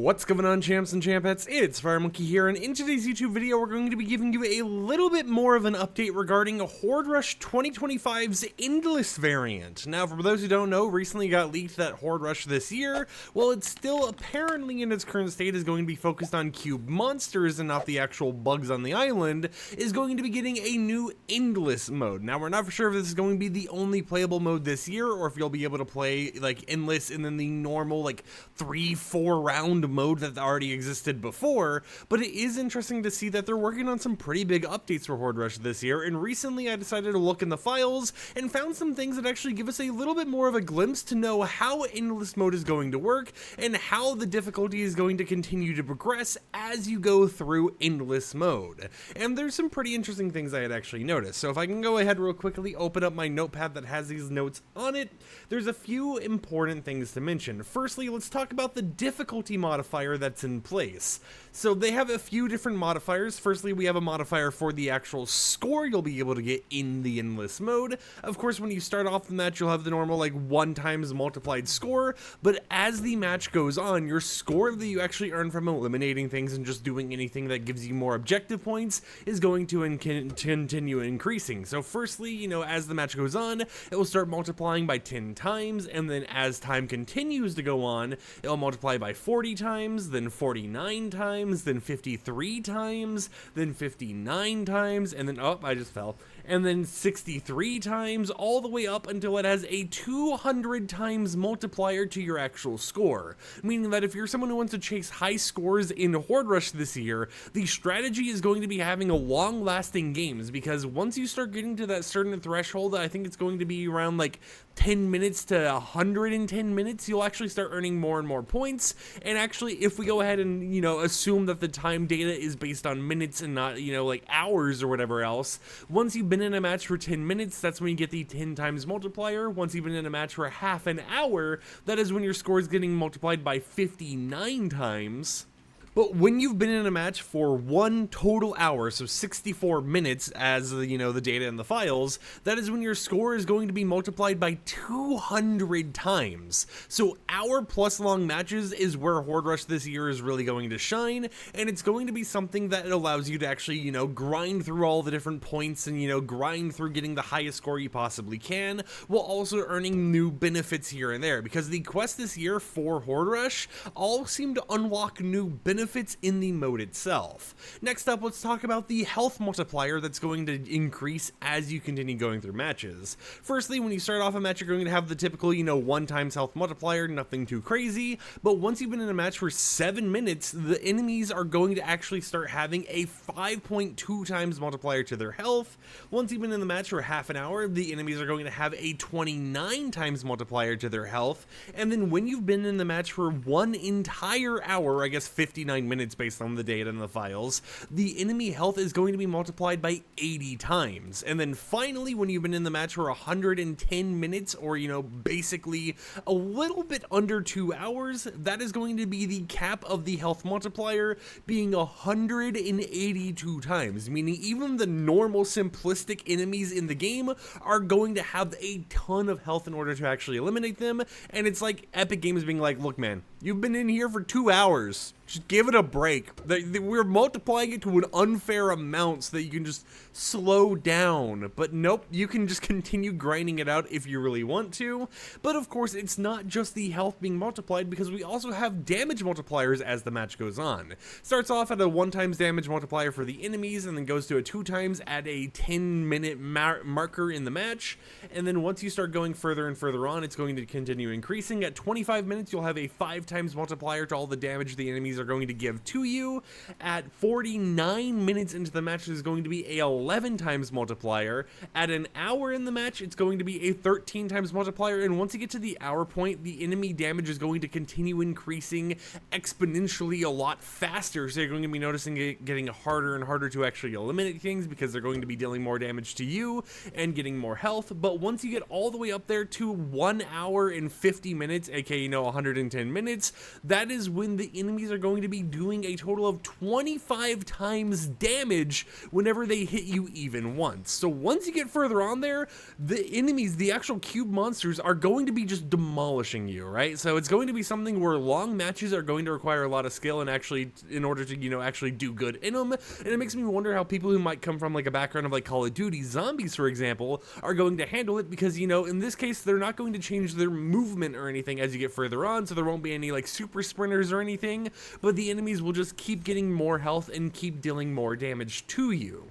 What's going on, champs and champettes? It's FireMonkey here, and in today's YouTube video we're going to be giving you a little bit more of an update regarding Horde Rush 2025's Endless variant. Now, for those who don't know, recently got leaked that Horde Rush this year, well, it's still apparently in its current state is going to be focused on cube monsters and not the actual bugs on the island, is going to be getting a new Endless mode. Now, we're not for sure if this is going to be the only playable mode this year, or if you'll be able to play, like, Endless and then the normal, like, 3-4 round mode that already existed before, but it is interesting to see that they're working on some pretty big updates for Horde Rush this year, and recently I decided to look in the files and found some things that actually give us a little bit more of a glimpse to know how Endless mode is going to work and how the difficulty is going to continue to progress as you go through Endless mode. And there's some pretty interesting things I had actually noticed, so if I can go ahead real quickly, open up my notepad that has these notes on it, there's a few important things to mention. Firstly, let's talk about the difficulty modifier that's in place. So they have a few different modifiers. Firstly, we have a modifier for the actual score you'll be able to get in the Endless mode. Of course, when you start off the match, you'll have the normal like 1 times multiplied score, but as the match goes on, your score that you actually earn from eliminating things and just doing anything that gives you more objective points is going to continue increasing. So firstly, you know, as the match goes on, it will start multiplying by 10 times, and then as time continues to go on, it will multiply by 40 times, then 49 times, then 53 times, then 59 times, and then, oh, I just fell, and then 63 times, all the way up until it has a 200 times multiplier to your actual score. Meaning that if you're someone who wants to chase high scores in Horde Rush this year, the strategy is going to be having a long-lasting games, because once you start getting to that certain threshold, I think it's going to be around like 10 minutes to 110 minutes, you'll actually start earning more and more points. And actually, if we go ahead and, you know, assume that the time data is based on minutes and not, you know, like hours or whatever else, once you've been in a match for 10 minutes, that's when you get the 10 times multiplier. Once you've been in a match for half an hour, that is when your score is getting multiplied by 59 times. But when you've been in a match for 1 total hour, so 64 minutes as, you know, the data in the files, that is when your score is going to be multiplied by 200 times. So hour plus long matches is where Horde Rush this year is really going to shine, and it's going to be something that allows you to actually, you know, grind through all the different points and, you know, grind through getting the highest score you possibly can, while also earning new benefits here and there, because the quests this year for Horde Rush all seem to unlock new benefits in the mode itself. Next up, let's talk about the health multiplier that's going to increase as you continue going through matches. Firstly, when you start off a match, you're going to have the typical, you know, 1 times health multiplier, nothing too crazy, but once you've been in a match for 7 minutes, the enemies are going to actually start having a 5.2 times multiplier to their health. Once you've been in the match for half an hour, the enemies are going to have a 29 times multiplier to their health, and then when you've been in the match for 1 entire hour, I guess 59 minutes based on the data in the files, the enemy health is going to be multiplied by 80 times. And then finally, when you've been in the match for 110 minutes, or, you know, basically a little bit under 2 hours, that is going to be the cap of the health multiplier being 182 times, meaning even the normal simplistic enemies in the game are going to have a ton of health in order to actually eliminate them. And it's like Epic Games being like, look man, you've been in here for 2 hours. Just give it a break. We're multiplying it to an unfair amount so that you can just slow down. But nope, you can just continue grinding it out if you really want to. But of course, it's not just the health being multiplied, because we also have damage multipliers as the match goes on. Starts off at a 1 times damage multiplier for the enemies, and then goes to a 2 times at a 10-minute marker in the match. And then once you start going further and further on, it's going to continue increasing. At 25 minutes, you'll have a 5 times multiplier to all the damage the enemies are going to give to you. At 49 minutes into the match, there's going to be a 11 times multiplier. At an hour in the match, it's going to be a 13 times multiplier, and once you get to the hour point, the enemy damage is going to continue increasing exponentially a lot faster, so you're going to be noticing it getting harder and harder to actually eliminate things, because they're going to be dealing more damage to you and getting more health. But once you get all the way up there to 1 hour and 50 minutes, aka, you know, 110 minutes, minutes, that is when the enemies are going to be doing a total of 25 times damage whenever they hit you even once. So once you get further on there, the enemies, the actual cube monsters, are going to be just demolishing you, right? So it's going to be something where long matches are going to require a lot of skill and actually, in order to, you know, actually do good in them. And it makes me wonder how people who might come from like a background of like Call of Duty zombies, for example, are going to handle it, because, you know, in this case, they're not going to change their movement or anything as you get further on, so there won't be any like super sprinters or anything, but the enemies will just keep getting more health and keep dealing more damage to you.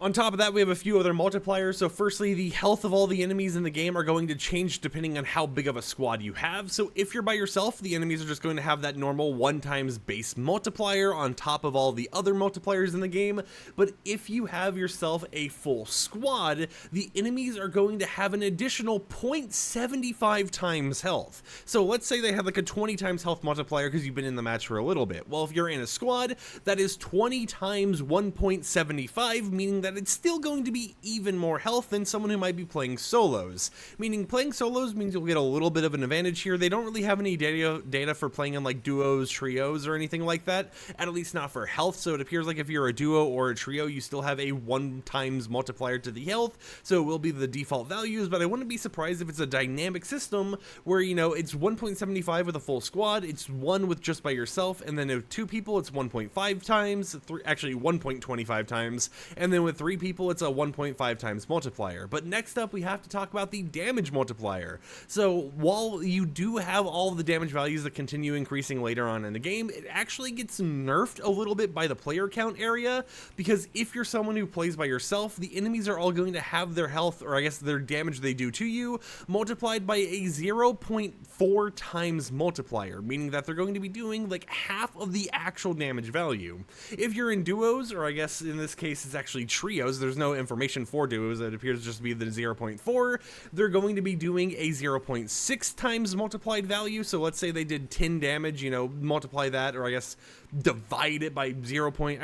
On top of that, we have a few other multipliers. So firstly, the health of all the enemies in the game are going to change depending on how big of a squad you have. So if you're by yourself, the enemies are just going to have that normal 1 times base multiplier on top of all the other multipliers in the game. But if you have yourself a full squad, the enemies are going to have an additional 0.75 times health. So let's say they have like a 20 times health multiplier because you've been in the match for a little bit. Well, if you're in a squad, that is 20 times 1.75, meaning that it's still going to be even more health than someone who might be playing solos. Meaning playing solos means you'll get a little bit of an advantage here. They don't really have any data for playing in like duos, trios, or anything like that, at least not for health. So it appears like if you're a duo or a trio, you still have a 1 times multiplier to the health, so it will be the default values. But I wouldn't be surprised if it's a dynamic system where, you know, it's 1.75 with a full squad, it's 1 with just by yourself, and then if 2 people, it's 1.5 times, actually 1.25 times, and then with 3 people, it's a 1.5 times multiplier. But next up, we have to talk about the damage multiplier. So while you do have all of the damage values that continue increasing later on in the game, it actually gets nerfed a little bit by the player count area, because if you're someone who plays by yourself, the enemies are all going to have their health, or I guess their damage they do to you, multiplied by a 0.4 times multiplier, meaning that they're going to be doing like half of the actual damage value. If you're in duos, or I guess in this case it's actually trios, there's no information for duos, it appears just to be the 0.4, they're going to be doing a 0.6 times multiplied value. So let's say they did 10 damage, you know, multiply that, or I guess divide it by multiply it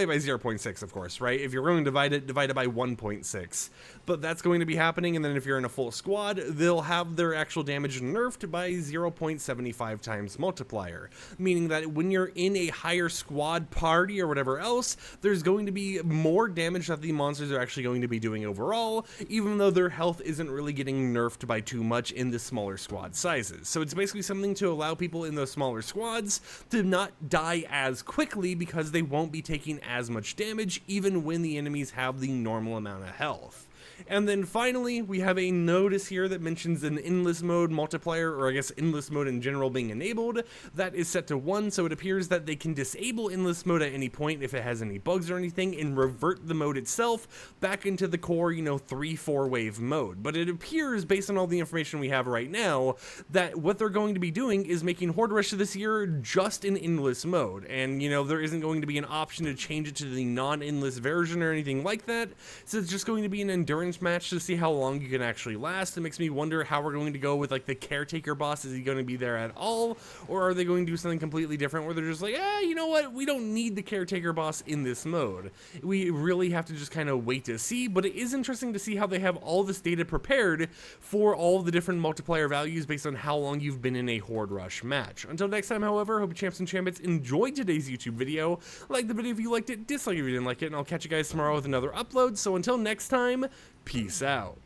by 0.6, of course, right? If you're going to divide it by 1.6. But that's going to be happening, and then if you're in a full squad, they'll have their actual damage nerfed by 0.75 times multiplier, meaning that when you're in a higher squad party or whatever else, there's going to be more damage that the monsters are actually going to be doing overall, even though their health isn't really getting nerfed by too much in the smaller squad sizes. So it's basically something to allow people in those smaller squads to not die as quickly, because they won't be taking as much damage even when the enemies have the normal amount of health. And then finally, we have a notice here that mentions an endless mode multiplier, or I guess endless mode in general, being enabled. That is set to 1, so it appears that they can disable endless mode at any point if it has any bugs or anything, and revert the mode itself back into the core, you know, 3-4 wave mode. But it appears, based on all the information we have right now, that what they're going to be doing is making Horde Rush this year just in endless mode. And, you know, there isn't going to be an option to change it to the non-endless version or anything like that, so it's just going to be an endurance match to see how long you can actually last. It makes me wonder how we're going to go with like the caretaker boss. Is he going to be there at all, or are they going to do something completely different where they're just like, you know what, we don't need the caretaker boss in this mode? We really have to just kind of wait to see. But it is interesting to see how they have all this data prepared for all the different multiplier values based on how long you've been in a Horde Rush match. Until next time, however, hope you champs and champions enjoyed today's YouTube video. Like the video if you liked it, dislike if you didn't like it, and I'll catch you guys tomorrow with another upload. So until next time, peace out.